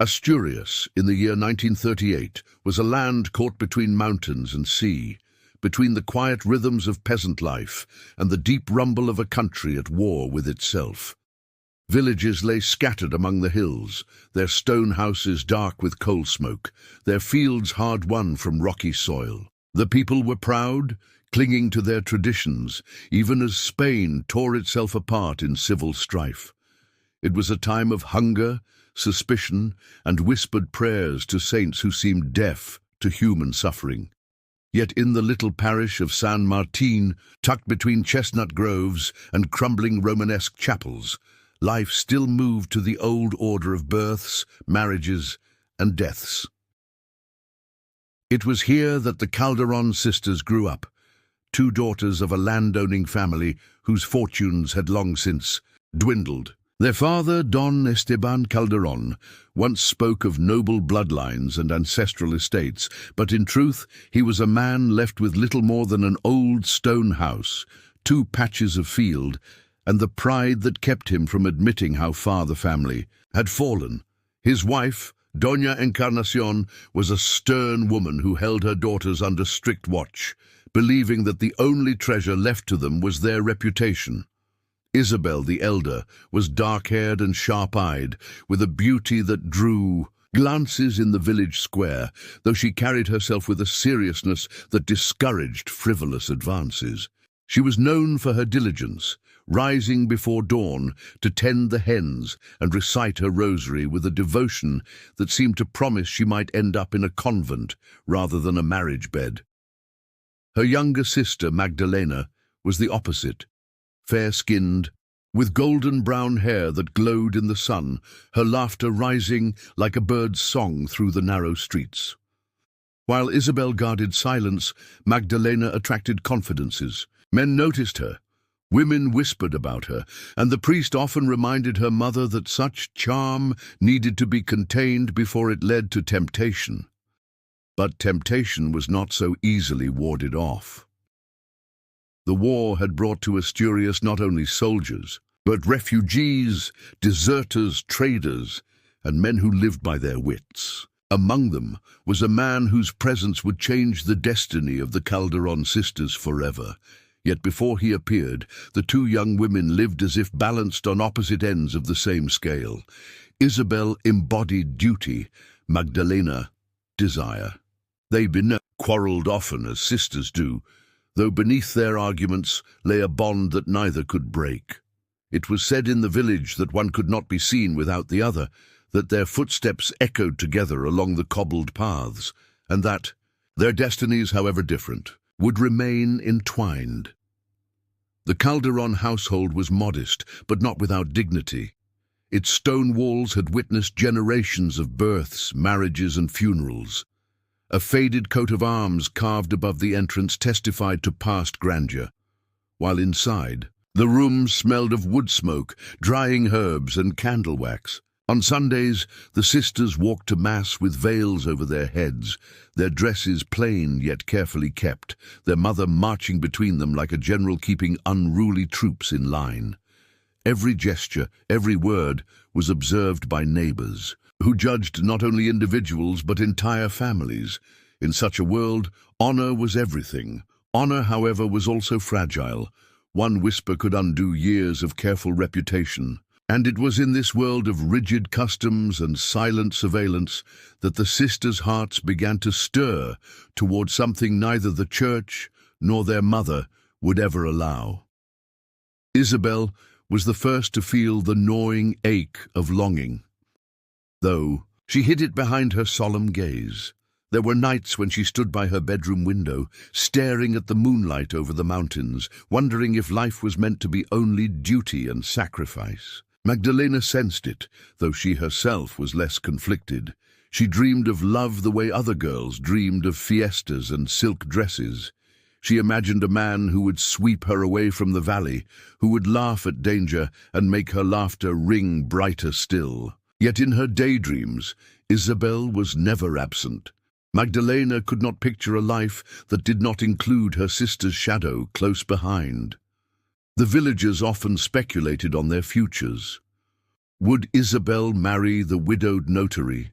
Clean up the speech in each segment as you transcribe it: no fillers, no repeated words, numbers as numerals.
Asturias, in the year 1938, was a land caught between mountains and sea, between the quiet rhythms of peasant life and the deep rumble of a country at war with itself. Villages lay scattered among the hills, their stone houses dark with coal smoke, their fields hard-won from rocky soil. The people were proud, clinging to their traditions, even as Spain tore itself apart in civil strife. It was a time of hunger, suspicion, and whispered prayers to saints who seemed deaf to human suffering. Yet in the little parish of San Martin, tucked between chestnut groves and crumbling Romanesque chapels, life still moved to the old order of births, marriages, and deaths. It was here that the Calderón sisters grew up, two daughters of a landowning family whose fortunes had long since dwindled. Their father, Don Esteban Calderón, once spoke of noble bloodlines and ancestral estates, but in truth he was a man left with little more than an old stone house, two patches of field, and the pride that kept him from admitting how far the family had fallen. His wife, Doña Encarnación, was a stern woman who held her daughters under strict watch, believing that the only treasure left to them was their reputation. Isabel, the elder, was dark-haired and sharp-eyed, with a beauty that drew glances in the village square, though she carried herself with a seriousness that discouraged frivolous advances. She was known for her diligence, rising before dawn to tend the hens and recite her rosary with a devotion that seemed to promise she might end up in a convent rather than a marriage bed. Her younger sister, Magdalena, was the opposite. Fair-skinned, with golden-brown hair that glowed in the sun, her laughter rising like a bird's song through the narrow streets. While Isabel guarded silence, Magdalena attracted confidences. Men noticed her, women whispered about her, and the priest often reminded her mother that such charm needed to be contained before it led to temptation. But temptation was not so easily warded off. The war had brought to Asturias not only soldiers, but refugees, deserters, traders, and men who lived by their wits. Among them was a man whose presence would change the destiny of the Calderón sisters forever. Yet before he appeared, the two young women lived as if balanced on opposite ends of the same scale. Isabel embodied duty, Magdalena, desire. They quarreled often, as sisters do, though beneath their arguments lay a bond that neither could break. It was said in the village that one could not be seen without the other, that their footsteps echoed together along the cobbled paths, and that their destinies, however different, would remain entwined. The Calderón household was modest, but not without dignity. Its stone walls had witnessed generations of births, marriages, and funerals. A faded coat of arms carved above the entrance testified to past grandeur, while inside, the room smelled of wood smoke, drying herbs, and candle wax. On Sundays, the sisters walked to Mass with veils over their heads, their dresses plain yet carefully kept, their mother marching between them like a general keeping unruly troops in line. Every gesture, every word was observed by neighbors, who judged not only individuals but entire families. In such a world, honor was everything. Honor, however, was also fragile. One whisper could undo years of careful reputation. And it was in this world of rigid customs and silent surveillance that the sisters' hearts began to stir toward something neither the church nor their mother would ever allow. Isabel was the first to feel the gnawing ache of longing, though she hid it behind her solemn gaze. There were nights when she stood by her bedroom window, staring at the moonlight over the mountains, wondering if life was meant to be only duty and sacrifice. Magdalena sensed it, though she herself was less conflicted. She dreamed of love the way other girls dreamed of fiestas and silk dresses. She imagined a man who would sweep her away from the valley, who would laugh at danger and make her laughter ring brighter still. Yet in her daydreams, Isabel was never absent. Magdalena could not picture a life that did not include her sister's shadow close behind. The villagers often speculated on their futures. Would Isabel marry the widowed notary,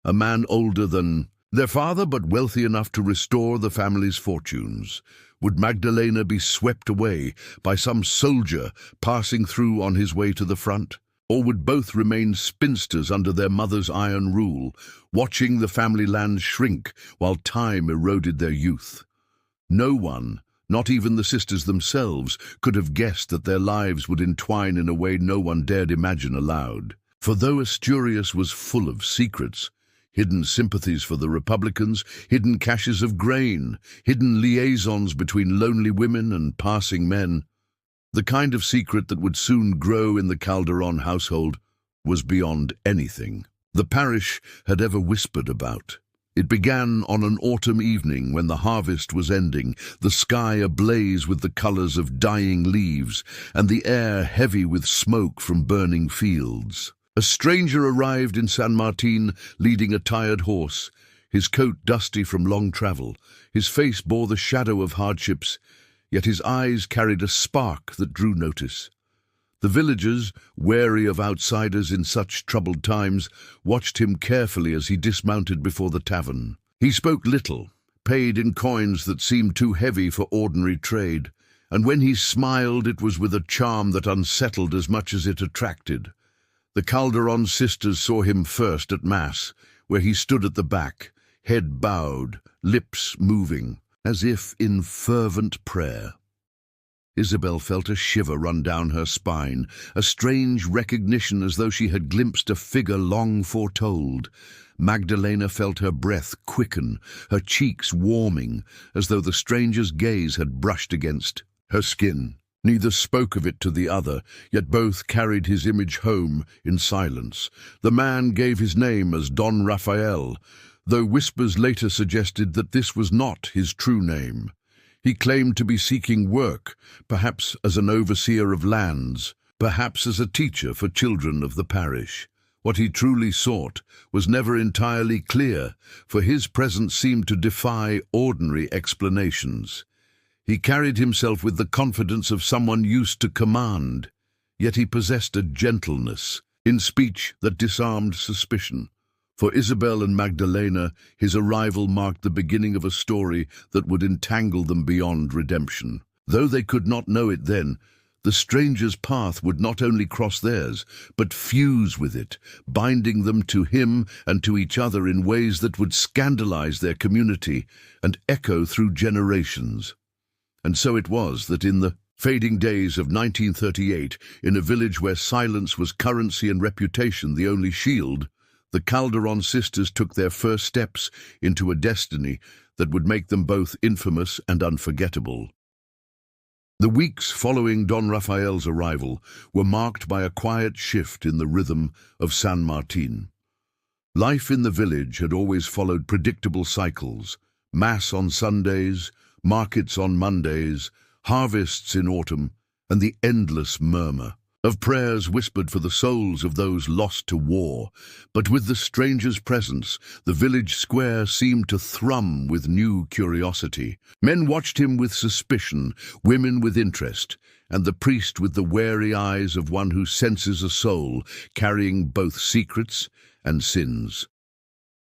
a man older than their father but wealthy enough to restore the family's fortunes? Would Magdalena be swept away by some soldier passing through on his way to the front? Or would both remain spinsters under their mother's iron rule, watching the family land shrink while time eroded their youth? No one, not even the sisters themselves, could have guessed that their lives would entwine in a way no one dared imagine aloud. For though Asturias was full of secrets, hidden sympathies for the Republicans, hidden caches of grain, hidden liaisons between lonely women and passing men, the kind of secret that would soon grow in the Calderón household was beyond anything the parish had ever whispered about. It began on an autumn evening when the harvest was ending, the sky ablaze with the colors of dying leaves, and the air heavy with smoke from burning fields. A stranger arrived in San Martin leading a tired horse, his coat dusty from long travel. His face bore the shadow of hardships, yet his eyes carried a spark that drew notice. The villagers, wary of outsiders in such troubled times, watched him carefully as he dismounted before the tavern. He spoke little, paid in coins that seemed too heavy for ordinary trade, and when he smiled it was with a charm that unsettled as much as it attracted. The Calderón sisters saw him first at Mass, where he stood at the back, head bowed, lips moving, as if in fervent prayer. Isabel felt a shiver run down her spine, a strange recognition as though she had glimpsed a figure long foretold. Magdalena felt her breath quicken, her cheeks warming, as though the stranger's gaze had brushed against her skin. Neither spoke of it to the other, yet both carried his image home in silence. The man gave his name as Don Rafael, though whispers later suggested that this was not his true name. He claimed to be seeking work, perhaps as an overseer of lands, perhaps as a teacher for children of the parish. What he truly sought was never entirely clear, for his presence seemed to defy ordinary explanations. He carried himself with the confidence of someone used to command, yet he possessed a gentleness in speech that disarmed suspicion. For Isabel and Magdalena, his arrival marked the beginning of a story that would entangle them beyond redemption. Though they could not know it then, the stranger's path would not only cross theirs, but fuse with it, binding them to him and to each other in ways that would scandalize their community and echo through generations. And so it was that in the fading days of 1938, in a village where silence was currency and reputation the only shield, the Calderón sisters took their first steps into a destiny that would make them both infamous and unforgettable. The weeks following Don Rafael's arrival were marked by a quiet shift in the rhythm of San Martin. Life in the village had always followed predictable cycles: Mass on Sundays, markets on Mondays, harvests in autumn, and the endless murmur of prayers whispered for the souls of those lost to war. But with the stranger's presence, the village square seemed to thrum with new curiosity. Men watched him with suspicion, women with interest, and the priest with the wary eyes of one who senses a soul carrying both secrets and sins.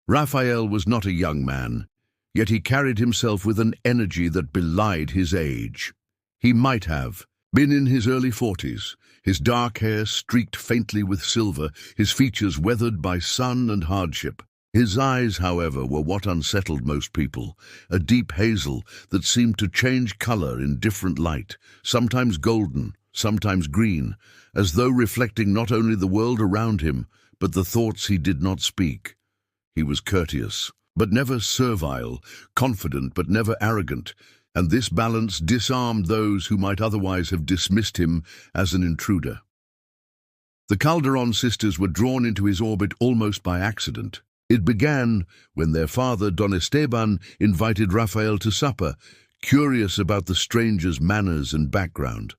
Raphael was not a young man, yet he carried himself with an energy that belied his age. He might have been in his early 40s, his dark hair streaked faintly with silver, his features weathered by sun and hardship. His eyes, however, were what unsettled most people, a deep hazel that seemed to change color in different light, sometimes golden, sometimes green, as though reflecting not only the world around him, but the thoughts he did not speak. He was courteous, but never servile, confident but never arrogant, and this balance disarmed those who might otherwise have dismissed him as an intruder. The Calderón sisters were drawn into his orbit almost by accident. It began when their father, Don Esteban, invited Rafael to supper, curious about the stranger's manners and background.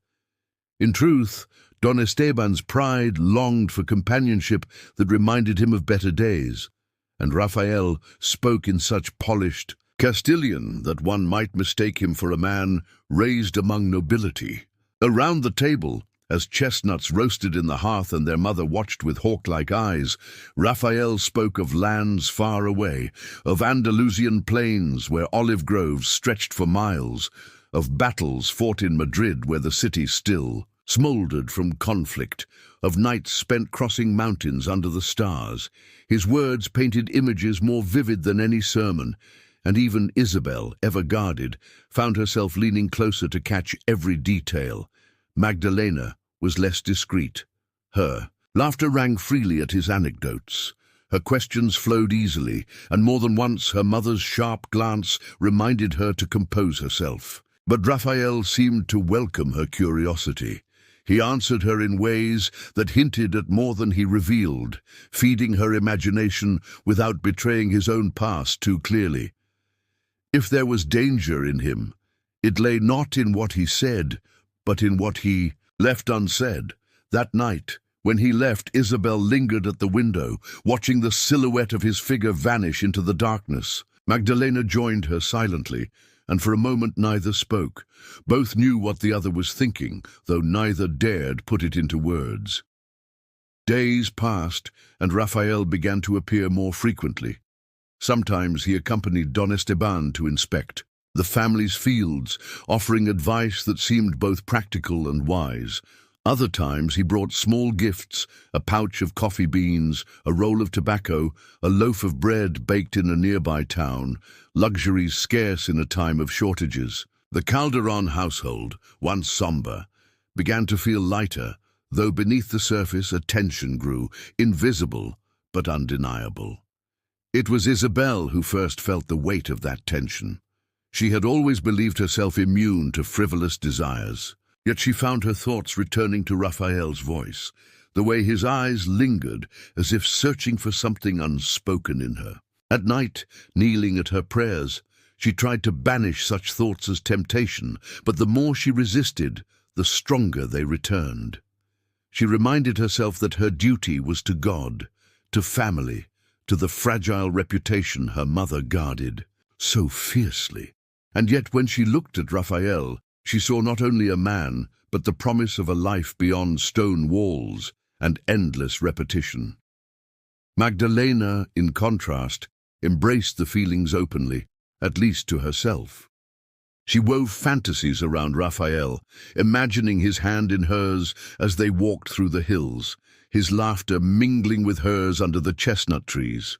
In truth, Don Esteban's pride longed for companionship that reminded him of better days, and Rafael spoke in such polished Castilian that one might mistake him for a man raised among nobility. Around the table, As chestnuts roasted in the hearth and their mother watched with hawk-like eyes, Raphael spoke of lands far away, of Andalusian plains where olive groves stretched for miles, of battles fought in Madrid where the city still smoldered from conflict, of nights spent crossing mountains under the stars. His words painted images more vivid than any sermon, and even Isabel, ever guarded, found herself leaning closer to catch every detail. Magdalena was less discreet. Her laughter rang freely at his anecdotes. Her questions flowed easily, and more than once her mother's sharp glance reminded her to compose herself. But Raphael seemed to welcome her curiosity. He answered her in ways that hinted at more than he revealed, feeding her imagination without betraying his own past too clearly. If there was danger in him, it lay not in what he said, but in what he left unsaid. That night, when he left, Isabel lingered at the window, watching the silhouette of his figure vanish into the darkness. Magdalena joined her silently, and for a moment neither spoke. Both knew what the other was thinking, though neither dared put it into words. Days passed, and Raphael began to appear more frequently. Sometimes he accompanied Don Esteban to inspect the family's fields, offering advice that seemed both practical and wise. Other times he brought small gifts, a pouch of coffee beans, a roll of tobacco, a loaf of bread baked in a nearby town, luxuries scarce in a time of shortages. The Calderón household, once somber, began to feel lighter, though beneath the surface a tension grew, invisible but undeniable. It was Isabel who first felt the weight of that tension. She had always believed herself immune to frivolous desires, yet she found her thoughts returning to Raphael's voice, the way his eyes lingered as if searching for something unspoken in her. At night, kneeling at her prayers, she tried to banish such thoughts as temptation, but the more she resisted, the stronger they returned. She reminded herself that her duty was to God, to family, to the fragile reputation her mother guarded so fiercely. And yet when she looked at Raphael, she saw not only a man, but the promise of a life beyond stone walls and endless repetition. Magdalena, in contrast, embraced the feelings openly, at least to herself. She wove fantasies around Raphael, imagining his hand in hers as they walked through the hills, his laughter mingling with hers under the chestnut trees.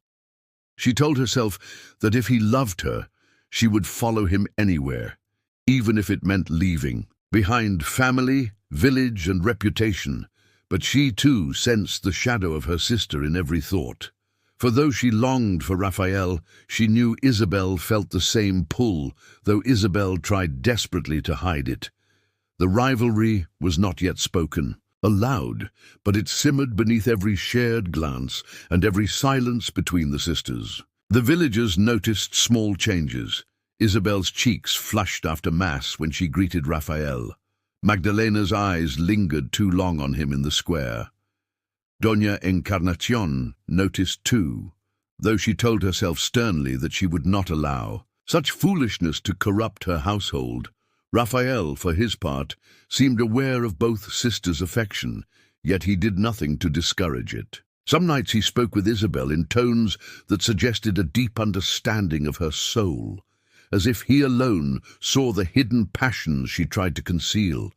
She told herself that if he loved her, she would follow him anywhere, even if it meant leaving behind family, village, and reputation. But she too sensed the shadow of her sister in every thought. For though she longed for Raphael, she knew Isabel felt the same pull, though Isabel tried desperately to hide it. The rivalry was not yet spoken aloud, but it simmered beneath every shared glance and every silence between the sisters. The villagers noticed small changes. Isabel's cheeks flushed after Mass when she greeted Raphael. Magdalena's eyes lingered too long on him in the square. Doña Encarnacion noticed too, though she told herself sternly that she would not allow such foolishness to corrupt her household. Raphael, for his part, seemed aware of both sisters' affection, yet he did nothing to discourage it. Some nights he spoke with Isabel in tones that suggested a deep understanding of her soul, as if he alone saw the hidden passions she tried to conceal.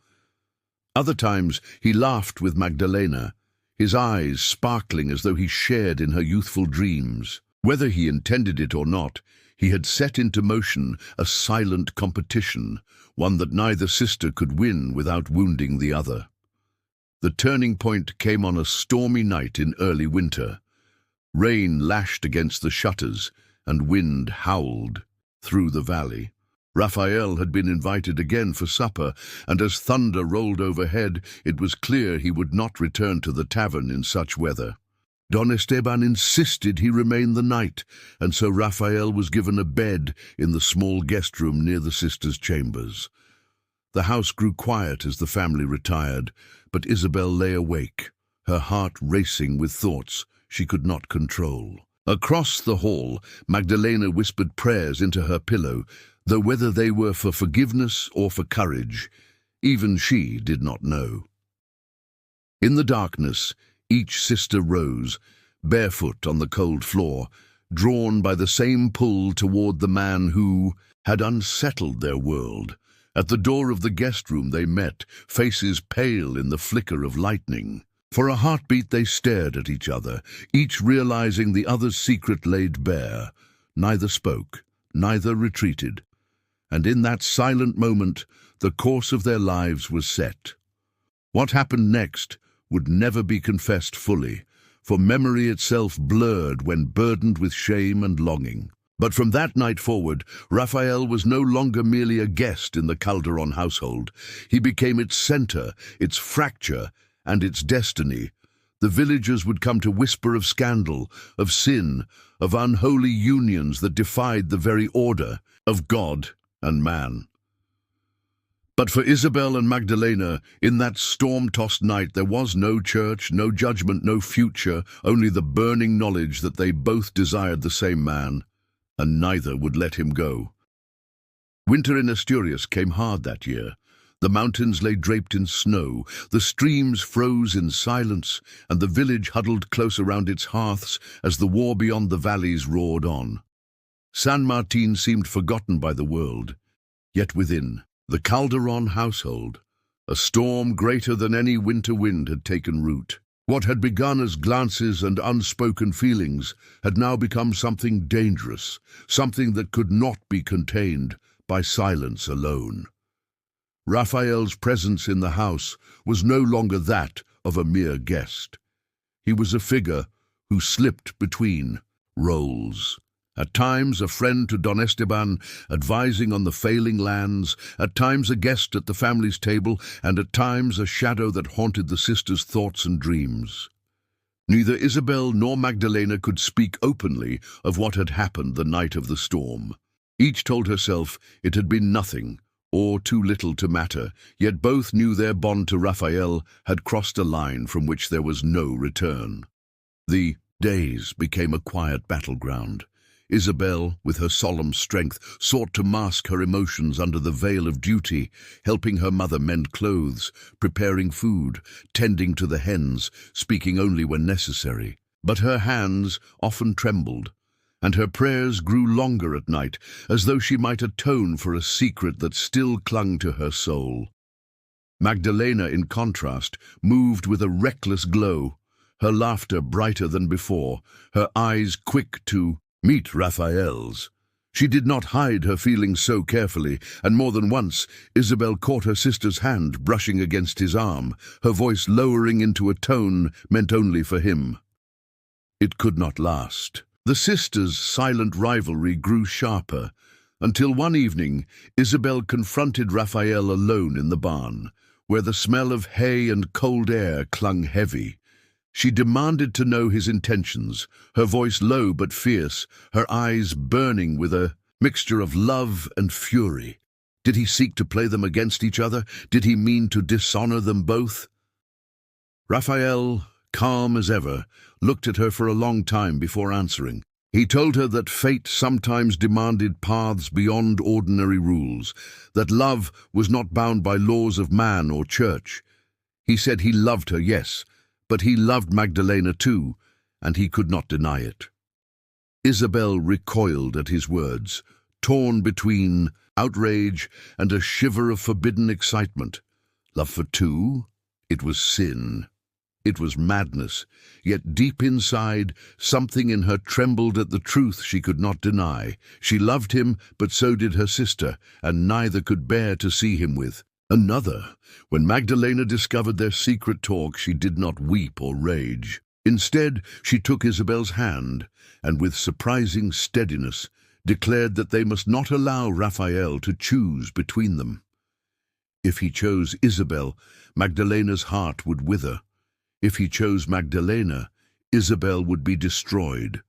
Other times he laughed with Magdalena, his eyes sparkling as though he shared in her youthful dreams. Whether he intended it or not, he had set into motion a silent competition, one that neither sister could win without wounding the other. The turning point came on a stormy night in early winter. Rain lashed against the shutters, and wind howled through the valley. Raphael had been invited again for supper, and as thunder rolled overhead, it was clear he would not return to the tavern in such weather. Don Esteban insisted he remain the night, and so Raphael was given a bed in the small guest room near the sisters' chambers. The house grew quiet as the family retired, but Isabel lay awake, her heart racing with thoughts she could not control. Across the hall, Magdalena whispered prayers into her pillow, though whether they were for forgiveness or for courage, even she did not know. In the darkness, each sister rose, barefoot on the cold floor, drawn by the same pull toward the man who had unsettled their world. At the door of the guest room they met, faces pale in the flicker of lightning. For a heartbeat they stared at each other, each realizing the other's secret laid bare. Neither spoke, neither retreated. And in that silent moment, the course of their lives was set. What happened next would never be confessed fully, for memory itself blurred when burdened with shame and longing. But from that night forward, Raphael was no longer merely a guest in the Calderón household. He became its center, its fracture, and its destiny. The villagers would come to whisper of scandal, of sin, of unholy unions that defied the very order of God and man. But for Isabel and Magdalena, in that storm-tossed night, there was no church, no judgment, no future, only the burning knowledge that they both desired the same man, and neither would let him go. Winter in Asturias came hard that year. The mountains lay draped in snow, the streams froze in silence, and the village huddled close around its hearths as the war beyond the valleys roared on. San Martin seemed forgotten by the world, yet within the Calderón household, a storm greater than any winter wind had taken root. What had begun as glances and unspoken feelings had now become something dangerous, something that could not be contained by silence alone. Raphael's presence in the house was no longer that of a mere guest. He was a figure who slipped between roles. At times a friend to Don Esteban, advising on the failing lands, at times a guest at the family's table, and at times a shadow that haunted the sisters' thoughts and dreams. Neither Isabel nor Magdalena could speak openly of what had happened the night of the storm. Each told herself it had been nothing, or too little to matter, yet both knew their bond to Raphael had crossed a line from which there was no return. The days became a quiet battleground. Isabel, with her solemn strength, sought to mask her emotions under the veil of duty, helping her mother mend clothes, preparing food, tending to the hens, speaking only when necessary. But her hands often trembled, and her prayers grew longer at night, as though she might atone for a secret that still clung to her soul. Magdalena, in contrast, moved with a reckless glow, her laughter brighter than before, her eyes quick to meet Raphael's. She did not hide her feelings so carefully, and more than once Isabel caught her sister's hand brushing against his arm, her voice lowering into a tone meant only for him. It could not last. The sisters' silent rivalry grew sharper, until one evening Isabel confronted Raphael alone in the barn, where the smell of hay and cold air clung heavy. She demanded to know his intentions, her voice low but fierce, her eyes burning with a mixture of love and fury. Did he seek to play them against each other? Did he mean to dishonor them both? Raphael, calm as ever, looked at her for a long time before answering. He told her that fate sometimes demanded paths beyond ordinary rules, that love was not bound by laws of man or church. He said he loved her, yes, but he loved Magdalena too, and he could not deny it. Isabel recoiled at his words, torn between outrage and a shiver of forbidden excitement. Love for two? It was sin. It was madness, yet deep inside, something in her trembled at the truth she could not deny. She loved him, but so did her sister, and neither could bear to see him with another. When Magdalena discovered their secret talk, she did not weep or rage. Instead, she took Isabel's hand, and with surprising steadiness, declared that they must not allow Raphael to choose between them. If he chose Isabel, Magdalena's heart would wither. If he chose Magdalena, Isabel would be destroyed.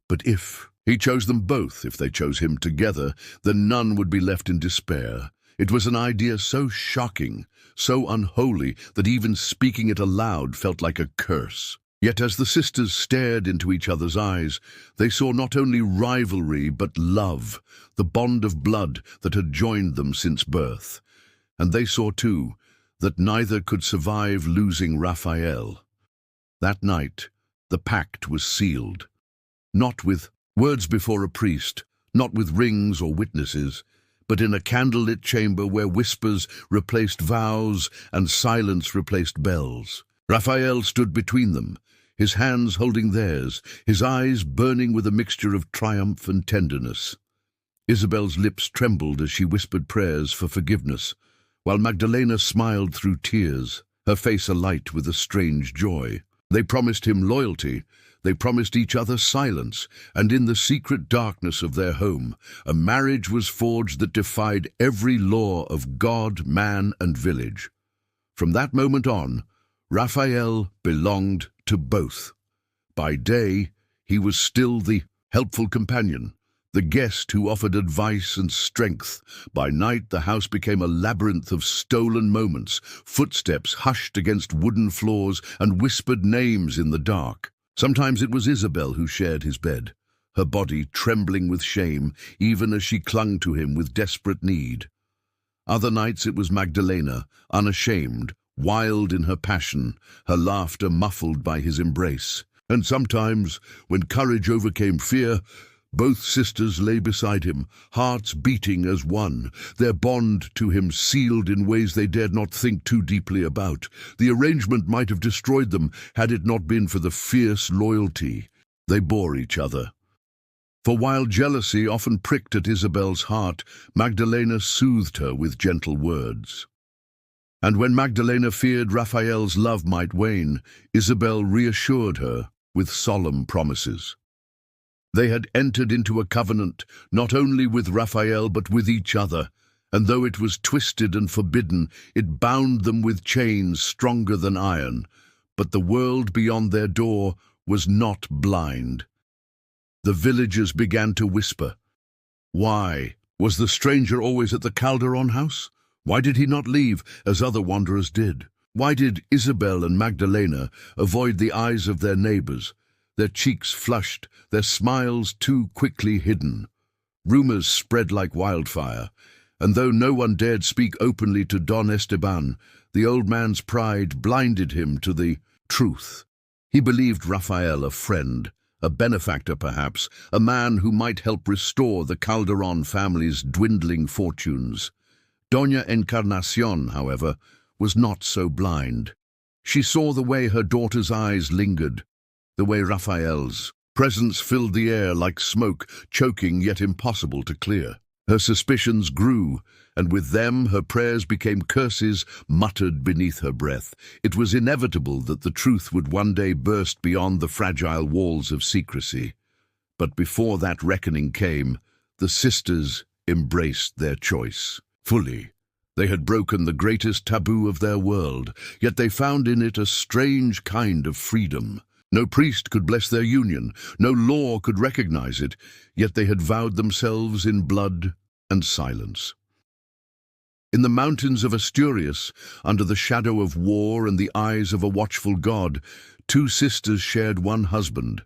But if he chose them both, if they chose him together, then none would be left in despair. It was an idea so shocking, so unholy, that even speaking it aloud felt like a curse. Yet as the sisters stared into each other's eyes, they saw not only rivalry but love, the bond of blood that had joined them since birth. And they saw, too, that neither could survive losing Raphael. That night, the pact was sealed, not with words before a priest, not with rings or witnesses, but in a candlelit chamber where whispers replaced vows and silence replaced bells. Raphael stood between them, his hands holding theirs, his eyes burning with a mixture of triumph and tenderness. Isabel's lips trembled as she whispered prayers for forgiveness, while Magdalena smiled through tears, her face alight with a strange joy. They promised him loyalty, they promised each other silence, and in the secret darkness of their home, a marriage was forged that defied every law of God, man, and village. From that moment on, Raphael belonged to both. By day, he was still the helpful companion, the guest who offered advice and strength. By night, the house became a labyrinth of stolen moments, footsteps hushed against wooden floors and whispered names in the dark. Sometimes it was Isabel who shared his bed, her body trembling with shame even as she clung to him with desperate need. Other nights it was Magdalena, unashamed, wild in her passion, her laughter muffled by his embrace. And sometimes, when courage overcame fear, both sisters lay beside him, hearts beating as one, their bond to him sealed in ways they dared not think too deeply about. The arrangement might have destroyed them had it not been for the fierce loyalty they bore each other. For while jealousy often pricked at Isabel's heart, Magdalena soothed her with gentle words. And when Magdalena feared Raphael's love might wane, Isabel reassured her with solemn promises. They had entered into a covenant not only with Raphael but with each other, and though it was twisted and forbidden, it bound them with chains stronger than iron. But the world beyond their door was not blind. The villagers began to whisper. Why? Was the stranger always at the Calderón house? Why did he not leave, as other wanderers did? Why did Isabel and Magdalena avoid the eyes of their neighbors, their cheeks flushed, their smiles too quickly hidden? Rumors spread like wildfire, and though no one dared speak openly to Don Esteban, the old man's pride blinded him to the truth. He believed Raphael a friend, a benefactor perhaps, a man who might help restore the Calderón family's dwindling fortunes. Doña Encarnación, however, was not so blind. She saw the way her daughter's eyes lingered, the way Raphael's presence filled the air like smoke, choking yet impossible to clear. Her suspicions grew, and with them her prayers became curses muttered beneath her breath. It was inevitable that the truth would one day burst beyond the fragile walls of secrecy. But before that reckoning came, the sisters embraced their choice fully. They had broken the greatest taboo of their world, yet they found in it a strange kind of freedom. No priest could bless their union, no law could recognize it, yet they had vowed themselves in blood and silence. In the mountains of Asturias, under the shadow of war and the eyes of a watchful God, two sisters shared one husband,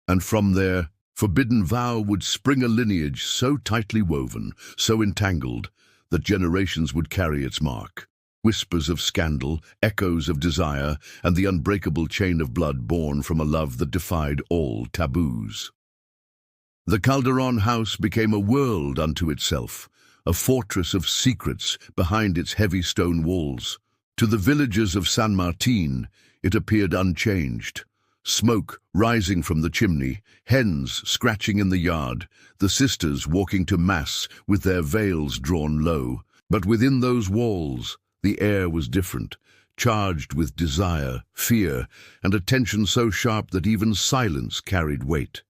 and from their forbidden vow would spring a lineage so tightly woven, so entangled, that generations would carry its mark. Whispers of scandal, echoes of desire, and the unbreakable chain of blood born from a love that defied all taboos. The Calderón house became a world unto itself, a fortress of secrets behind its heavy stone walls. To the villagers of San Martín, it appeared unchanged. Smoke rising from the chimney, hens scratching in the yard, the sisters walking to mass with their veils drawn low. But within those walls, the air was different, charged with desire, fear, and a tension so sharp that even silence carried weight.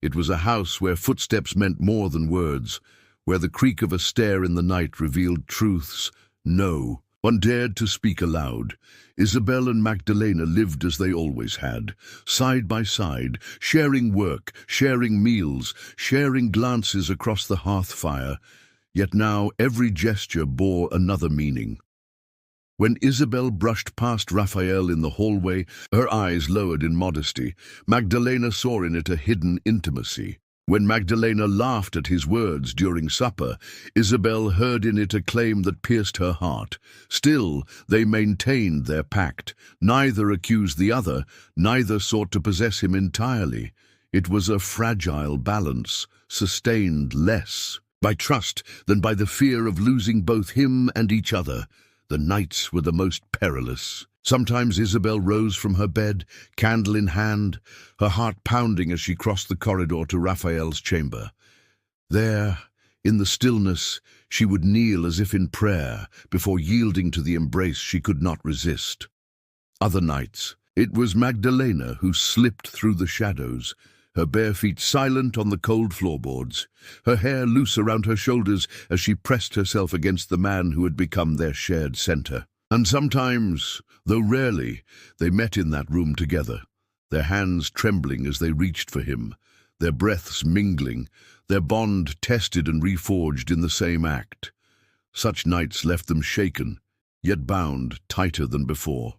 It was a house where footsteps meant more than words, where the creak of a stair in the night revealed truths no one dared to speak aloud. Isabel and Magdalena lived as they always had, side by side, sharing work, sharing meals, sharing glances across the hearth fire. Yet now every gesture bore another meaning. When Isabel brushed past Raphael in the hallway, her eyes lowered in modesty. Magdalena saw in it a hidden intimacy. When Magdalena laughed at his words during supper, Isabel heard in it a claim that pierced her heart. Still, they maintained their pact. Neither accused the other, neither sought to possess him entirely. It was a fragile balance, sustained less by trust than by the fear of losing both him and each other. The nights were the most perilous. Sometimes Isabel rose from her bed, candle in hand, her heart pounding as she crossed the corridor to Raphael's chamber. There, in the stillness, she would kneel as if in prayer, before yielding to the embrace she could not resist. Other nights, it was Magdalena who slipped through the shadows, her bare feet silent on the cold floorboards, her hair loose around her shoulders as she pressed herself against the man who had become their shared center. And sometimes, though rarely, they met in that room together, their hands trembling as they reached for him, their breaths mingling, their bond tested and reforged in the same act. Such nights left them shaken, yet bound tighter than before.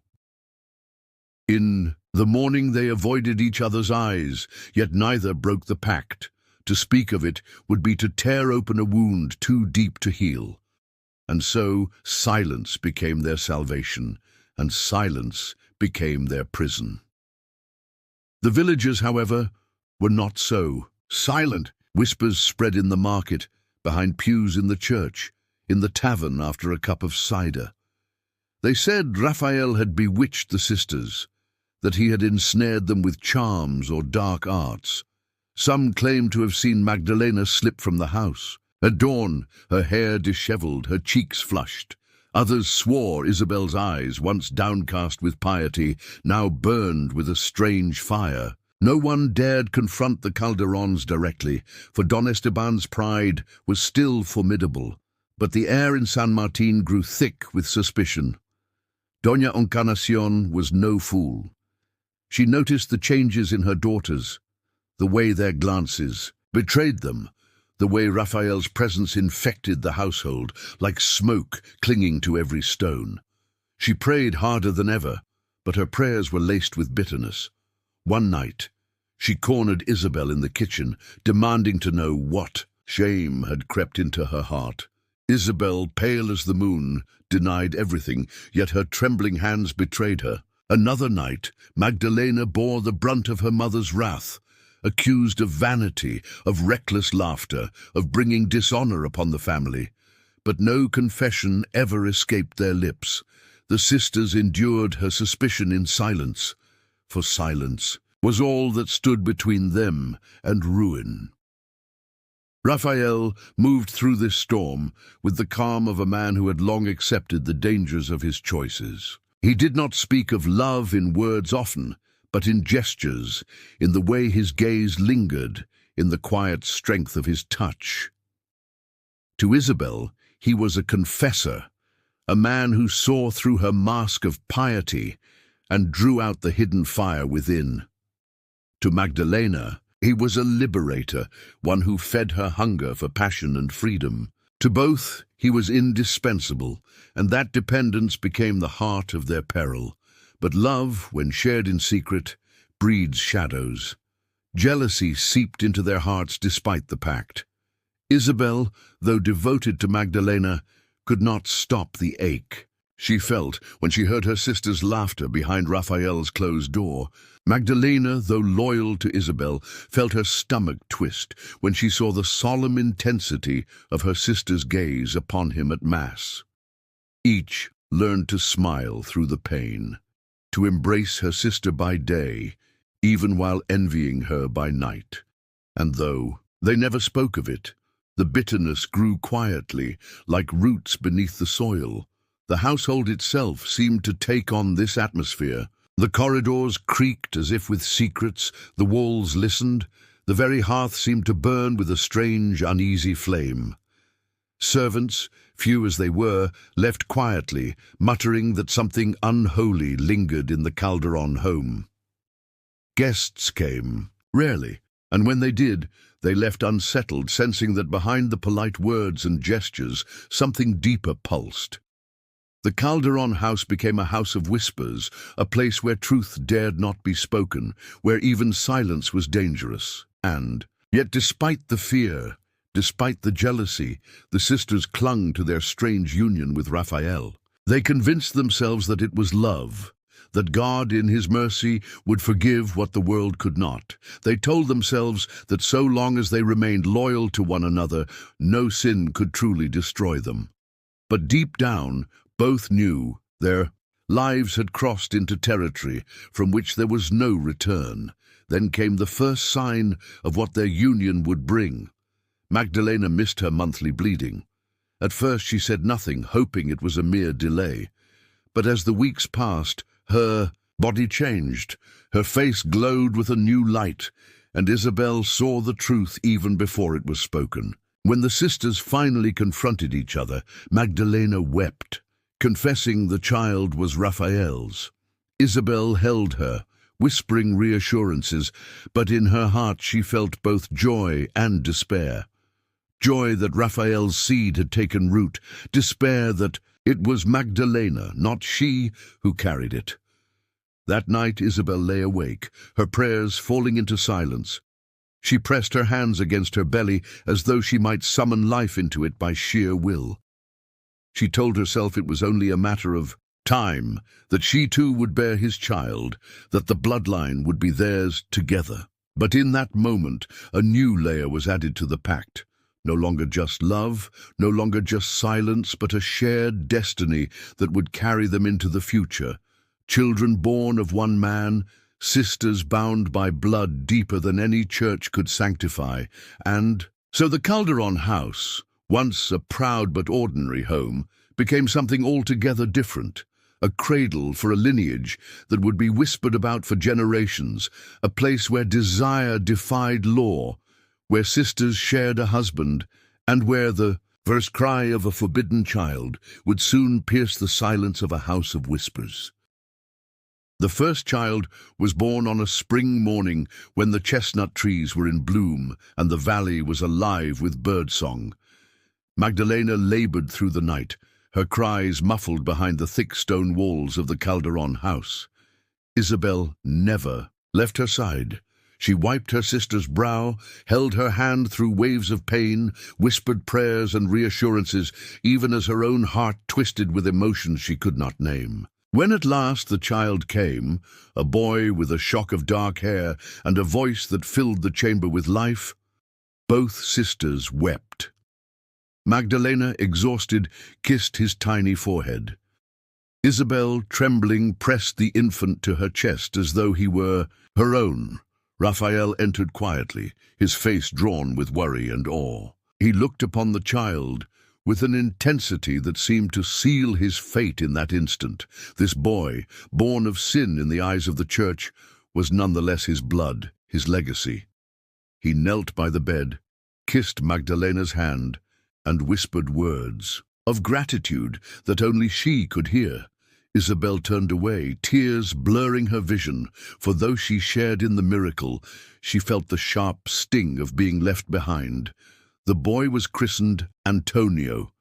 In the morning they avoided each other's eyes, yet neither broke the pact. To speak of it would be to tear open a wound too deep to heal. And so silence became their salvation, and silence became their prison. The villagers, however, were not so silent. Whispers spread in the market, behind pews in the church, in the tavern after a cup of cider. They said Raphael had bewitched the sisters, that he had ensnared them with charms or dark arts. Some claimed to have seen Magdalena slip from the house. At dawn, her hair disheveled, her cheeks flushed. Others swore Isabel's eyes, once downcast with piety, now burned with a strange fire. No one dared confront the Calderons directly, for Don Esteban's pride was still formidable. But the air in San Martin grew thick with suspicion. Doña Encarnacion was no fool. She noticed the changes in her daughters, the way their glances betrayed them, the way Raphael's presence infected the household, like smoke clinging to every stone. She prayed harder than ever, but her prayers were laced with bitterness. One night, she cornered Isabel in the kitchen, demanding to know what. Shame had crept into her heart. Isabel, pale as the moon, denied everything, yet her trembling hands betrayed her. Another night, Magdalena bore the brunt of her mother's wrath, accused of vanity, of reckless laughter, of bringing dishonor upon the family. But no confession ever escaped their lips. The sisters endured her suspicion in silence, for silence was all that stood between them and ruin. Raphael moved through this storm with the calm of a man who had long accepted the dangers of his choices. He did not speak of love in words often, but in gestures, in the way his gaze lingered, in the quiet strength of his touch. To Isabel, he was a confessor, a man who saw through her mask of piety and drew out the hidden fire within. To Magdalena, he was a liberator, one who fed her hunger for passion and freedom. To both, he was indispensable, and that dependence became the heart of their peril. But love, when shared in secret, breeds shadows. Jealousy seeped into their hearts despite the pact. Isabel, though devoted to Magdalena, could not stop the ache she felt when she heard her sister's laughter behind Raphael's closed door. Magdalena, though loyal to Isabel, felt her stomach twist when she saw the solemn intensity of her sister's gaze upon him at Mass. Each learned to smile through the pain, to embrace her sister by day, even while envying her by night. And though they never spoke of it, the bitterness grew quietly, like roots beneath the soil. The household itself seemed to take on this atmosphere. The corridors creaked as if with secrets, the walls listened, the very hearth seemed to burn with a strange, uneasy flame. Servants, few as they were, left quietly, muttering that something unholy lingered in the Calderón home. Guests came, rarely, and when they did, they left unsettled, sensing that behind the polite words and gestures, something deeper pulsed. The Calderón house became a house of whispers, a place where truth dared not be spoken, where even silence was dangerous. And, Yet despite the fear, despite the jealousy, the sisters clung to their strange union with Raphael. They convinced themselves that it was love, that God in his mercy would forgive what the world could not. They told themselves that so long as they remained loyal to one another, no sin could truly destroy them. But deep down, both knew their lives had crossed into territory from which there was no return. Then came the first sign of what their union would bring. Magdalena missed her monthly bleeding. At first she said nothing, hoping it was a mere delay. But as the weeks passed, her body changed. Her face glowed with a new light, and Isabel saw the truth even before it was spoken. When the sisters finally confronted each other, Magdalena wept, confessing the child was Raphael's. Isabel held her, whispering reassurances, but in her heart she felt both joy and despair. Joy that Raphael's seed had taken root, despair that it was Magdalena, not she, who carried it. That night Isabel lay awake, her prayers falling into silence. She pressed her hands against her belly as though she might summon life into it by sheer will. She told herself it was only a matter of time, that she too would bear his child, that the bloodline would be theirs together. But in that moment, a new layer was added to the pact. No longer just love, no longer just silence, but a shared destiny that would carry them into the future. Children born of one man, sisters bound by blood deeper than any church could sanctify. And so the Calderón house, once a proud but ordinary home, became something altogether different. A cradle for a lineage that would be whispered about for generations, a place where desire defied law, where sisters shared a husband, and where the first cry of a forbidden child would soon pierce the silence of a house of whispers. The first child was born on a spring morning when the chestnut trees were in bloom and the valley was alive with birdsong. Magdalena labored through the night, her cries muffled behind the thick stone walls of the Calderón house. Isabel never left her side. She wiped her sister's brow, held her hand through waves of pain, whispered prayers and reassurances, even as her own heart twisted with emotions she could not name. When at last the child came, a boy with a shock of dark hair and a voice that filled the chamber with life, both sisters wept. Magdalena, exhausted, kissed his tiny forehead. Isabel, trembling, pressed the infant to her chest as though he were her own. Raphael entered quietly, his face drawn with worry and awe. He looked upon the child with an intensity that seemed to seal his fate in that instant. This boy, born of sin in the eyes of the church, was nonetheless his blood, his legacy. He knelt by the bed, kissed Magdalena's hand, and whispered words of gratitude that only she could hear. Isabel turned away, tears blurring her vision, for though she shared in the miracle, she felt the sharp sting of being left behind. The boy was christened Antonio,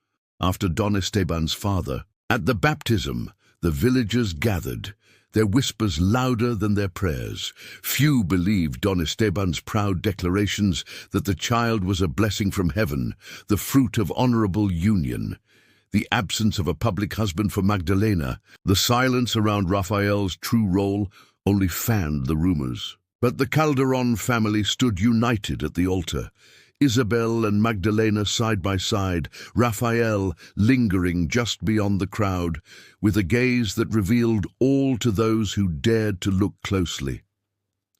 after Don Esteban's father. At the baptism, the villagers gathered, their whispers louder than their prayers. Few believed Don Esteban's proud declarations that the child was a blessing from heaven, the fruit of honorable union. The absence of a public husband for Magdalena, the silence around Raphael's true role, only fanned the rumors. But the Calderón family stood united at the altar. Isabel and Magdalena side by side, Raphael lingering just beyond the crowd, with a gaze that revealed all to those who dared to look closely.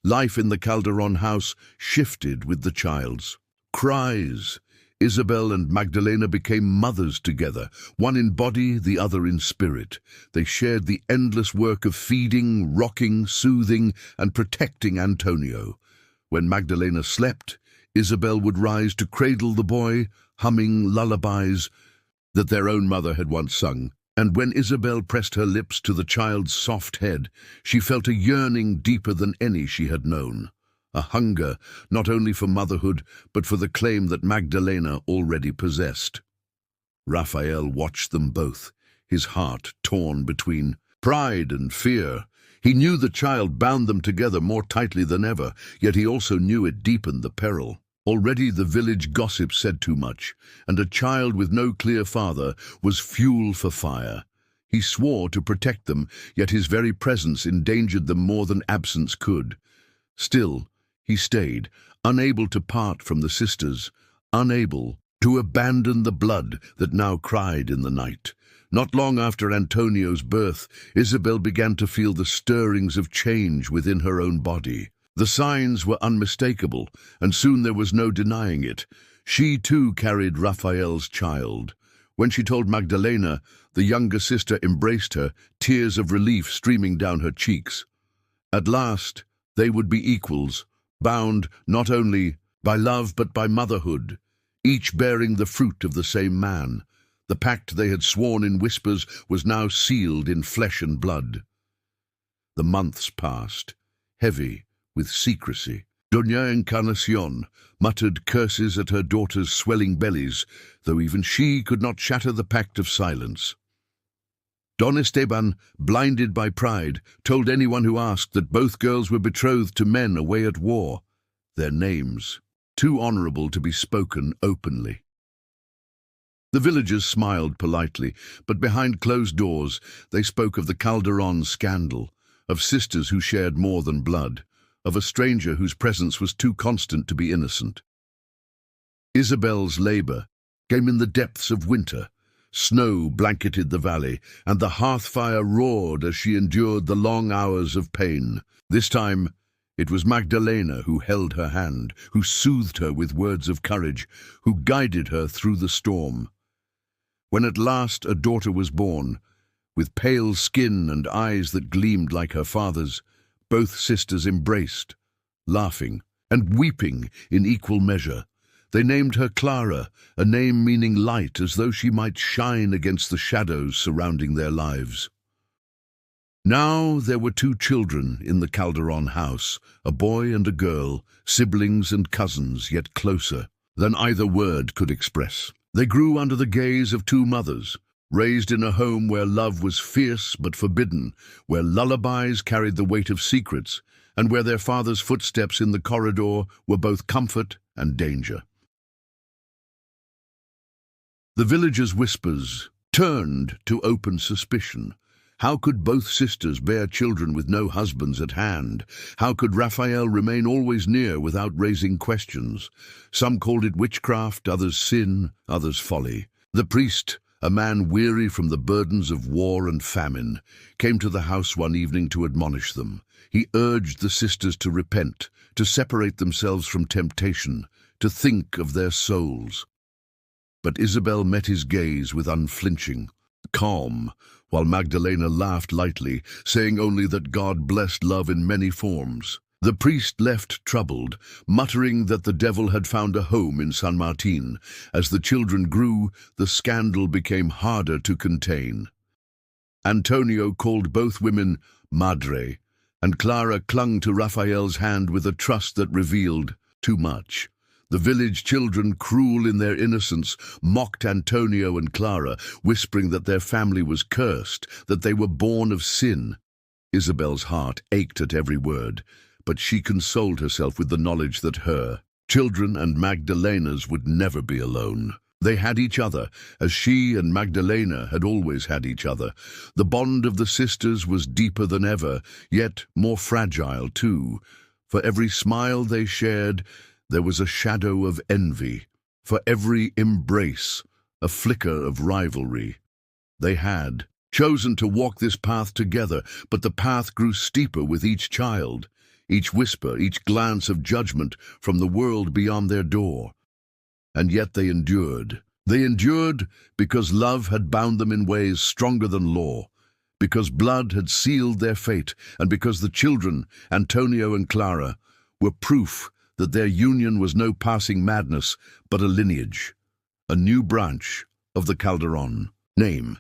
Life in the Calderón house shifted with the child's. Cries. Isabel and Magdalena became mothers together, one in body, the other in spirit. They shared the endless work of feeding, rocking, soothing, and protecting Antonio. When Magdalena slept, Isabel would rise to cradle the boy, humming lullabies that their own mother had once sung. And when Isabel pressed her lips to the child's soft head, she felt a yearning deeper than any she had known. A hunger, not only for motherhood, but for the claim that Magdalena already possessed. Raphael watched them both, his heart torn between pride and fear. He knew the child bound them together more tightly than ever, yet he also knew it deepened the peril. Already the village gossip said too much, and a child with no clear father was fuel for fire. He swore to protect them, yet his very presence endangered them more than absence could. Still, he stayed, unable to part from the sisters, unable to abandon the blood that now cried in the night. Not long after Antonio's birth, Isabel began to feel the stirrings of change within her own body. The signs were unmistakable, and soon there was no denying it. She too carried Raphael's child. When she told Magdalena, the younger sister embraced her, tears of relief streaming down her cheeks. At last, they would be equals, bound not only by love but by motherhood, each bearing the fruit of the same man. The pact they had sworn in whispers was now sealed in flesh and blood. The months passed, heavy with secrecy. Doña Encarnacion muttered curses at her daughters' swelling bellies, though even she could not shatter the pact of silence. Don Esteban, blinded by pride, told anyone who asked that both girls were betrothed to men away at war, their names too honorable to be spoken openly. The villagers smiled politely, but behind closed doors they spoke of the Calderón scandal, of sisters who shared more than blood, of a stranger whose presence was too constant to be innocent. Isabel's labor came in the depths of winter. Snow blanketed the valley, and the hearth fire roared as she endured the long hours of pain. This time, it was Magdalena who held her hand, who soothed her with words of courage, who guided her through the storm. When at last a daughter was born, with pale skin and eyes that gleamed like her father's, both sisters embraced, laughing and weeping in equal measure. They named her Clara, a name meaning light, as though she might shine against the shadows surrounding their lives. Now there were two children in the Calderón house, a boy and a girl, siblings and cousins, yet closer than either word could express. They grew under the gaze of two mothers, raised in a home where love was fierce but forbidden, where lullabies carried the weight of secrets, and where their father's footsteps in the corridor were both comfort and danger. The villagers' whispers turned to open suspicion. How could both sisters bear children with no husbands at hand? How could Raphael remain always near without raising questions? Some called it witchcraft, others sin, others folly. The priest, a man weary from the burdens of war and famine, came to the house one evening to admonish them. He urged the sisters to repent, to separate themselves from temptation, to think of their souls. But Isabel met his gaze with unflinching calm, while Magdalena laughed lightly, saying only that God blessed love in many forms. The priest left troubled, muttering that the devil had found a home in San Martin. As the children grew, the scandal became harder to contain. Antonio called both women madre, and Clara clung to Raphael's hand with a trust that revealed too much. The village children, cruel in their innocence, mocked Antonio and Clara, whispering that their family was cursed, that they were born of sin. Isabel's heart ached at every word, but she consoled herself with the knowledge that her children and Magdalena's would never be alone. They had each other, as she and Magdalena had always had each other. The bond of the sisters was deeper than ever, yet more fragile too. For every smile they shared, there was a shadow of envy. For every embrace, a flicker of rivalry. They had chosen to walk this path together, but the path grew steeper with each child, each whisper, each glance of judgment from the world beyond their door. And yet they endured. They endured because love had bound them in ways stronger than law, because blood had sealed their fate, and because the children, Antonio and Clara, were proof that their union was no passing madness, but a lineage, a new branch of the Calderón name.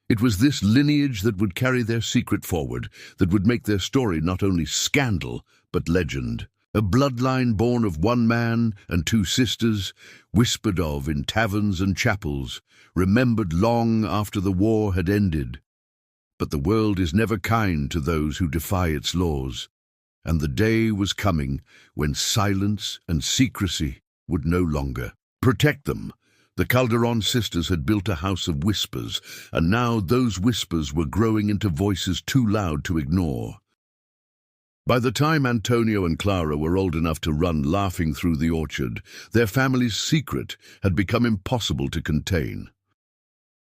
It was this lineage that would carry their secret forward, that would make their story not only scandal, but legend. A bloodline born of one man and two sisters, whispered of in taverns and chapels, remembered long after the war had ended. But the world is never kind to those who defy its laws, and the day was coming when silence and secrecy would no longer protect them. The Calderón sisters had built a house of whispers, and now those whispers were growing into voices too loud to ignore. By the time Antonio and Clara were old enough to run laughing through the orchard, their family's secret had become impossible to contain.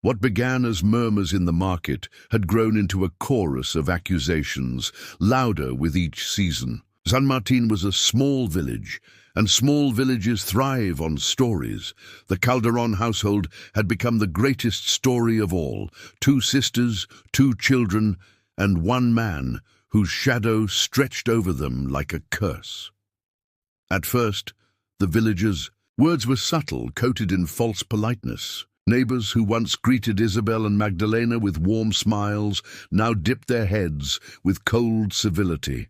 What began as murmurs in the market had grown into a chorus of accusations, louder with each season. San Martin was a small village, and small villages thrive on stories. The Calderón household had become the greatest story of all: 2 sisters, 2 children, and 1 man whose shadow stretched over them like a curse. At first, the villagers' words were subtle, coated in false politeness. Neighbors who once greeted Isabel and Magdalena with warm smiles now dipped their heads with cold civility.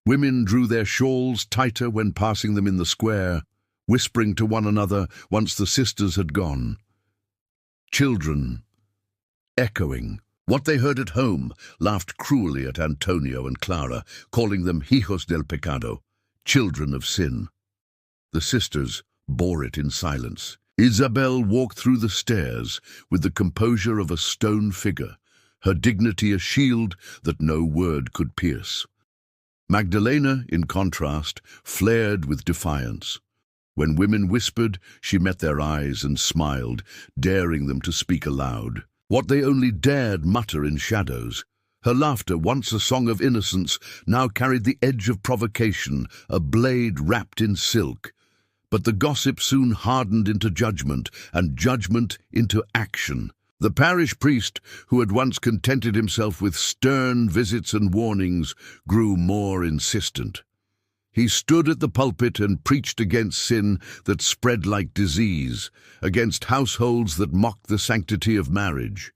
Women drew their shawls tighter when passing them in the square, whispering to one another once the sisters had gone. Children, echoing what they heard at home, laughed cruelly at Antonio and Clara, calling them hijos del pecado, children of sin. The sisters bore it in silence. Isabel walked through the stairs with the composure of a stone figure, her dignity a shield that no word could pierce. Magdalena, in contrast, flared with defiance. When women whispered, she met their eyes and smiled, daring them to speak aloud, what they only dared mutter in shadows. Her laughter, once a song of innocence, now carried the edge of provocation, a blade wrapped in silk. But the gossip soon hardened into judgment, and judgment into action. The parish priest, who had once contented himself with stern visits and warnings, grew more insistent. He stood at the pulpit and preached against sin that spread like disease, against households that mocked the sanctity of marriage.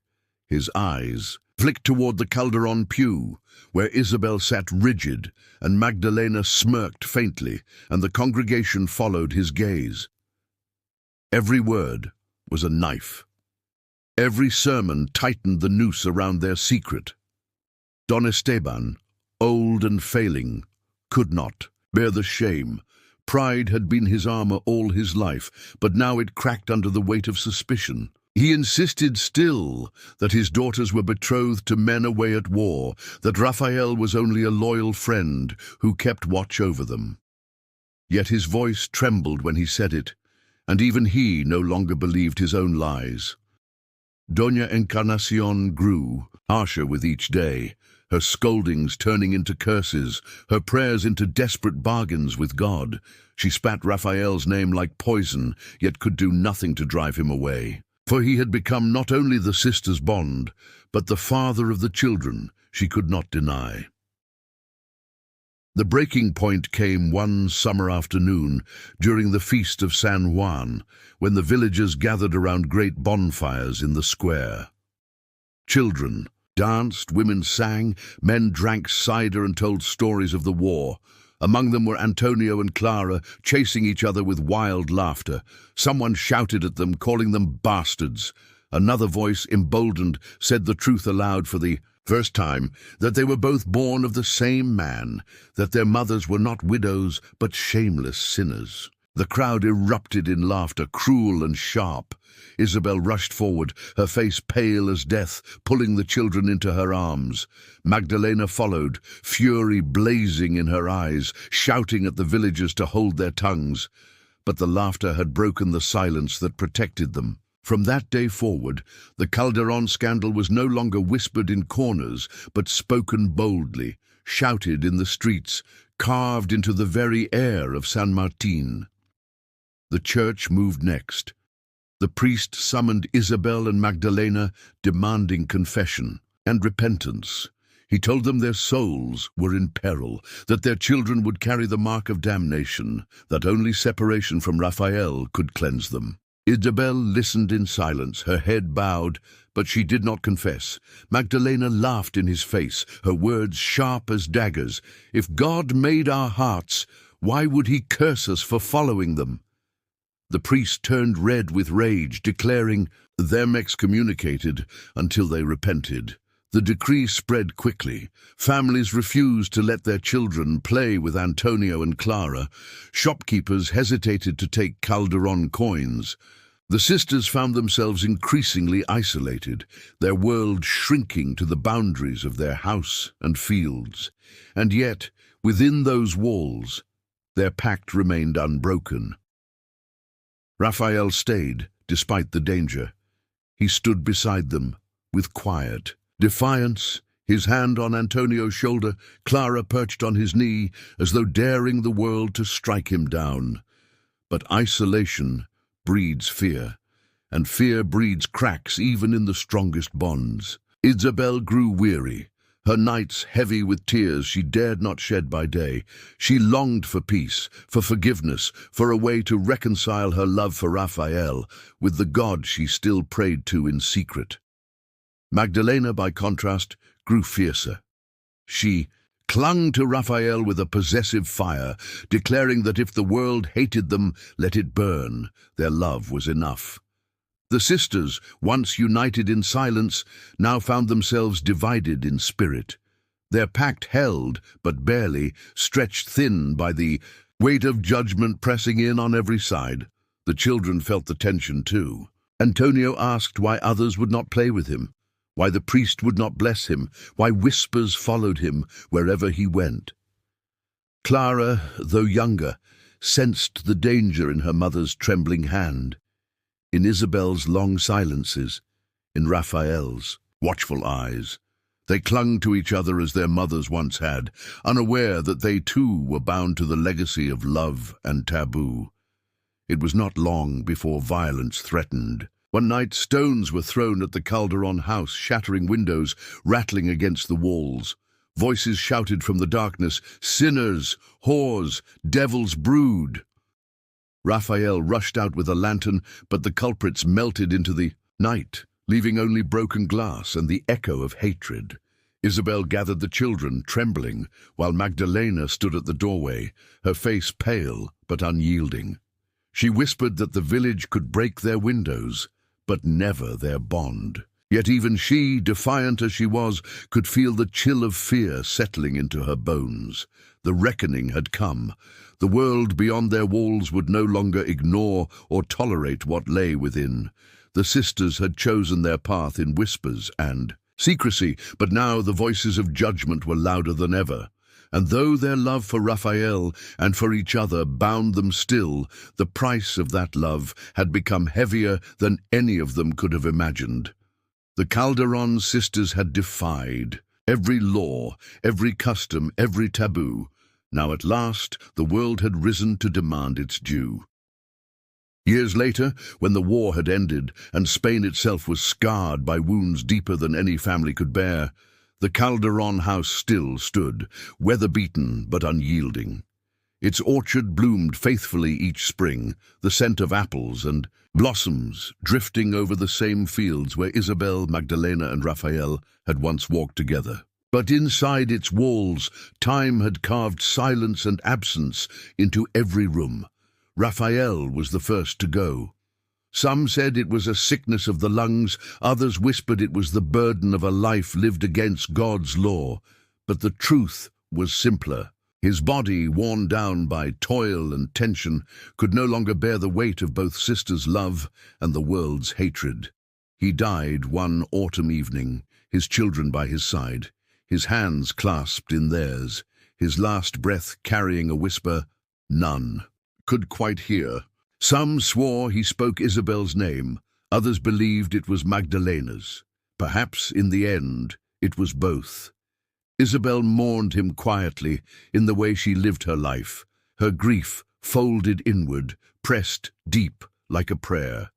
His eyes flicked toward the Calderón pew, where Isabel sat rigid, and Magdalena smirked faintly, and the congregation followed his gaze. Every word was a knife. Every sermon tightened the noose around their secret. Don Esteban, old and failing, could not bear the shame. Pride had been his armor all his life, but now it cracked under the weight of suspicion. He insisted still that his daughters were betrothed to men away at war, that Raphael was only a loyal friend who kept watch over them. Yet his voice trembled when he said it, and even he no longer believed his own lies. Doña Encarnacion grew harsher with each day, her scoldings turning into curses, her prayers into desperate bargains with God. She spat Raphael's name like poison, yet could do nothing to drive him away. For he had become not only the sister's bond, but the father of the children she could not deny. The breaking point came one summer afternoon during the feast of San Juan, when the villagers gathered around great bonfires in the square. Children danced, women sang, men drank cider and told stories of the war. Among them were Antonio and Clara, chasing each other with wild laughter. Someone shouted at them, calling them bastards. Another voice, emboldened, said the truth aloud for the first time, that they were both born of the same man, that their mothers were not widows, but shameless sinners. The crowd erupted in laughter, cruel and sharp. Isabel rushed forward, her face pale as death, pulling the children into her arms. Magdalena followed, fury blazing in her eyes, shouting at the villagers to hold their tongues. But the laughter had broken the silence that protected them. From that day forward, the Calderón scandal was no longer whispered in corners, but spoken boldly, shouted in the streets, carved into the very air of San Martin. The church moved next. The priest summoned Isabel and Magdalena, demanding confession and repentance. He told them their souls were in peril, that their children would carry the mark of damnation, that only separation from Raphael could cleanse them. Isabel listened in silence, her head bowed, but she did not confess. Magdalena laughed in his face, her words sharp as daggers. If God made our hearts, why would he curse us for following them? The priest turned red with rage, declaring them excommunicated until they repented. The decree spread quickly. Families refused to let their children play with Antonio and Clara. Shopkeepers hesitated to take Calderón coins. The sisters found themselves increasingly isolated, their world shrinking to the boundaries of their house and fields. And yet, within those walls, their pact remained unbroken. Raphael stayed, despite the danger. He stood beside them, with quiet defiance, his hand on Antonio's shoulder, Clara perched on his knee, as though daring the world to strike him down. But isolation breeds fear, and fear breeds cracks even in the strongest bonds. Isabel grew weary, her nights heavy with tears she dared not shed by day. She longed for peace, for forgiveness, for a way to reconcile her love for Raphael with the God she still prayed to in secret. Magdalena, by contrast, grew fiercer. She clung to Raphael with a possessive fire, declaring that if the world hated them, let it burn. Their love was enough. The sisters, once united in silence, now found themselves divided in spirit. Their pact held, but barely, stretched thin by the weight of judgment pressing in on every side. The children felt the tension too. Antonio asked why others would not play with him, why the priest would not bless him, why whispers followed him wherever he went. Clara, though younger, sensed the danger in her mother's trembling hand, in Isabel's long silences, in Raphael's watchful eyes. They clung to each other as their mothers once had, unaware that they too were bound to the legacy of love and taboo. It was not long before violence threatened. One night, stones were thrown at the Calderón house, shattering windows, rattling against the walls. Voices shouted from the darkness, "Sinners, whores, devil's brood." Raphael rushed out with a lantern, but the culprits melted into the night, leaving only broken glass and the echo of hatred. Isabel gathered the children, trembling, while Magdalena stood at the doorway, her face pale but unyielding. She whispered that the village could break their windows, but never their bond. Yet even she, defiant as she was, could feel the chill of fear settling into her bones. The reckoning had come. The world beyond their walls would no longer ignore or tolerate what lay within. The sisters had chosen their path in whispers and secrecy, but now the voices of judgment were louder than ever. And though their love for Raphael and for each other bound them still, the price of that love had become heavier than any of them could have imagined. The Calderón sisters had defied every law, every custom, every taboo. Now at last the world had risen to demand its due. Years later, when the war had ended and Spain itself was scarred by wounds deeper than any family could bear, the Calderón house still stood, weather-beaten but unyielding. Its orchard bloomed faithfully each spring, the scent of apples and blossoms drifting over the same fields where Isabel, Magdalena, and Raphael had once walked together. But inside its walls, time had carved silence and absence into every room. Raphael was the first to go. Some said it was a sickness of the lungs, others whispered it was the burden of a life lived against God's law. But the truth was simpler. His body, worn down by toil and tension, could no longer bear the weight of both sisters' love and the world's hatred. He died one autumn evening, his children by his side, his hands clasped in theirs, his last breath carrying a whisper none could quite hear. Some swore he spoke Isabel's name, others believed it was Magdalena's. Perhaps, in the end, it was both. Isabel mourned him quietly in the way she lived her life, her grief folded inward, pressed deep like a prayer.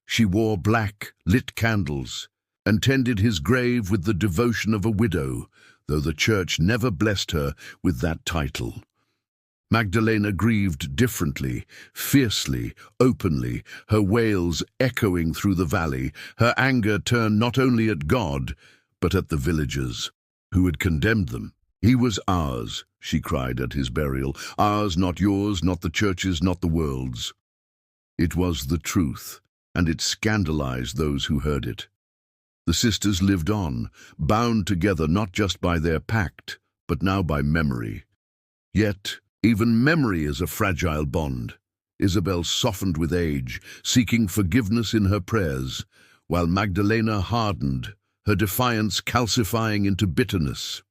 She wore black, lit candles, and tended his grave with the devotion of a widow, though the church never blessed her with that title. Magdalena grieved differently, fiercely, openly, her wails echoing through the valley, her anger turned not only at God, but at the villagers who had condemned them. "He was ours," she cried at his burial, "ours, not yours, not the church's, not the world's." It was the truth, and it scandalized those who heard it. The sisters lived on, bound together not just by their pact, but now by memory. Yet, even memory is a fragile bond. Isabel softened with age, seeking forgiveness in her prayers, while Magdalena hardened, her defiance calcifying into bitterness.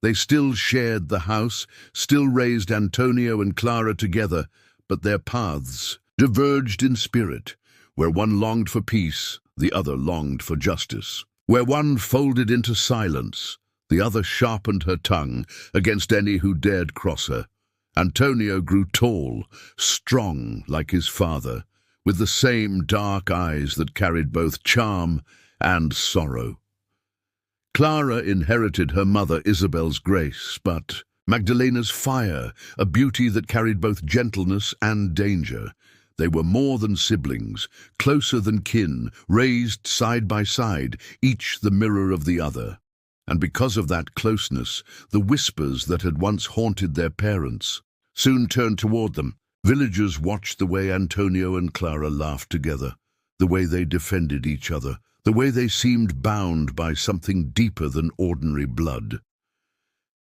They still shared the house, still raised Antonio and Clara together, but their paths diverged in spirit. Where one longed for peace, the other longed for justice. Where one folded into silence, the other sharpened her tongue against any who dared cross her. Antonio grew tall, strong like his father, with the same dark eyes that carried both charm and sorrow. Clara inherited her mother Isabel's grace, but Magdalena's fire, a beauty that carried both gentleness and danger. They were more than siblings, closer than kin, raised side by side, each the mirror of the other. And because of that closeness, the whispers that had once haunted their parents soon turned toward them. Villagers watched the way Antonio and Clara laughed together, the way they defended each other, the way they seemed bound by something deeper than ordinary blood.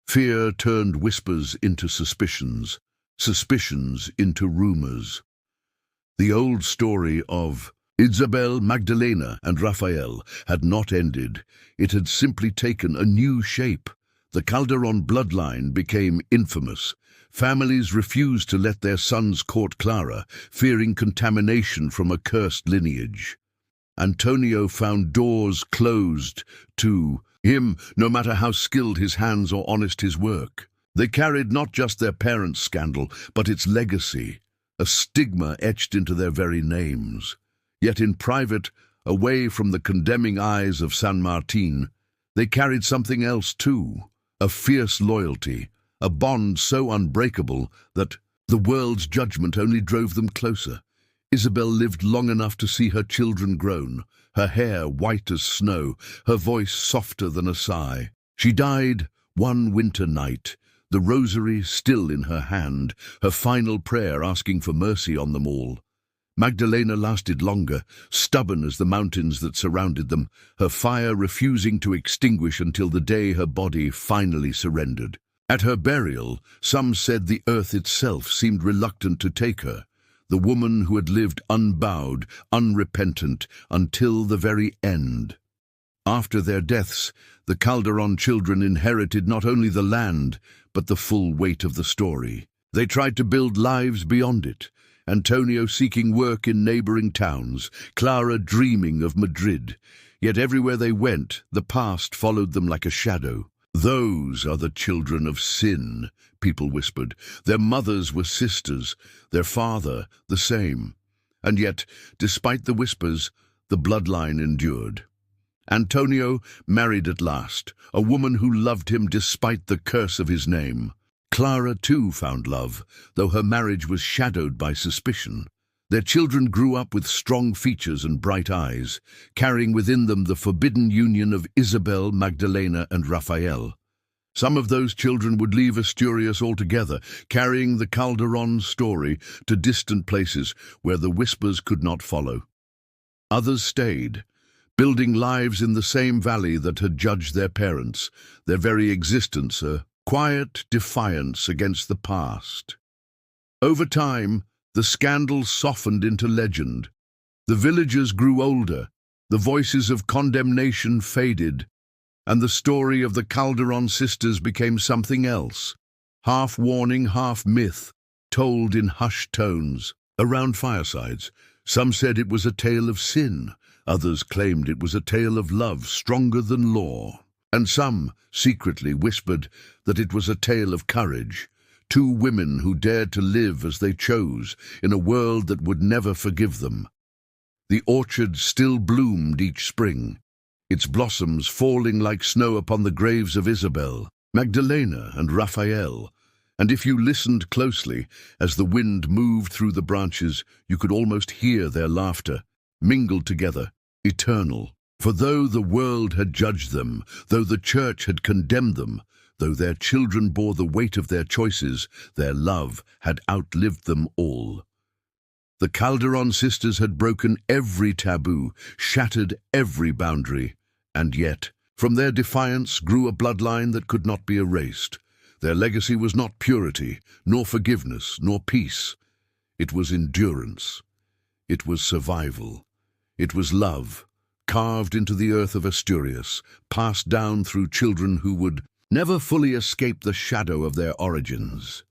Fear turned whispers into suspicions, suspicions into rumors. The old story of Isabel, Magdalena, and Raphael had not ended. It had simply taken a new shape. The Calderón bloodline became infamous. Families refused to let their sons court Clara, fearing contamination from a cursed lineage. Antonio found doors closed to him, no matter how skilled his hands or honest his work. They carried not just their parents' scandal, but its legacy, a stigma etched into their very names. Yet in private, away from the condemning eyes of San Martin, they carried something else too, a fierce loyalty, a bond so unbreakable that the world's judgment only drove them closer. Isabel lived long enough to see her children grown, her hair white as snow, her voice softer than a sigh. She died one winter night, the rosary still in her hand, her final prayer asking for mercy on them all. Magdalena lasted longer, stubborn as the mountains that surrounded them, her fire refusing to extinguish until the day her body finally surrendered. At her burial, some said the earth itself seemed reluctant to take her, the woman who had lived unbowed, unrepentant, until the very end. After their deaths, the Calderón children inherited not only the land, but the full weight of the story. They tried to build lives beyond it, Antonio seeking work in neighboring towns, Clara dreaming of Madrid. Yet everywhere they went, the past followed them like a shadow. "Those are the children of sin," people whispered. Their mothers were sisters, their father the same. And yet, despite the whispers, the bloodline endured. Antonio married at last, a woman who loved him despite the curse of his name. Clara too found love, though her marriage was shadowed by suspicion. Their children grew up with strong features and bright eyes, carrying within them the forbidden union of Isabel, Magdalena, and Raphael. Some of those children would leave Asturias altogether, carrying the Calderón story to distant places where the whispers could not follow. Others stayed, building lives in the same valley that had judged their parents, their very existence a quiet defiance against the past. Over time, the scandal softened into legend. The villagers grew older, the voices of condemnation faded, and the story of the Calderón sisters became something else, half warning, half myth, told in hushed tones. Around firesides, some said it was a tale of sin, others claimed it was a tale of love stronger than law, and some secretly whispered that it was a tale of courage, two women who dared to live as they chose in a world that would never forgive them. The orchard still bloomed each spring, its blossoms falling like snow upon the graves of Isabel, Magdalena, and Raphael, and if you listened closely, as the wind moved through the branches, you could almost hear their laughter, mingled together, eternal. For though the world had judged them, though the church had condemned them, though their children bore the weight of their choices, their love had outlived them all. The Calderón sisters had broken every taboo, shattered every boundary, And yet, from their defiance grew a bloodline that could not be erased. Their legacy was not purity, nor forgiveness, nor peace. It was endurance. It was survival. It was love, carved into the earth of Asturias, passed down through children who would never fully escape the shadow of their origins.